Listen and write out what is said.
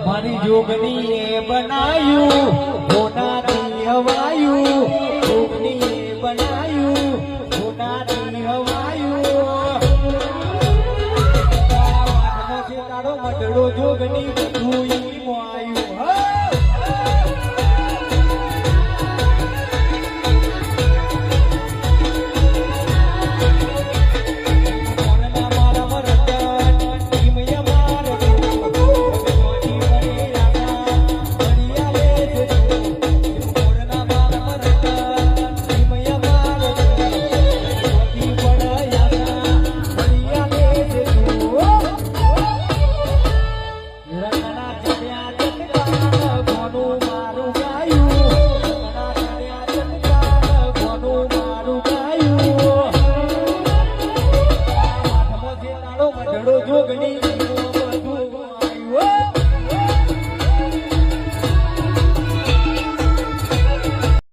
મારી જોગની એ બનાયું હોનાથી હવાયું જોગની એ બનાયું હોનાથી હવાયું તારો મટડો જોગની બધું આવ્યું Yeah.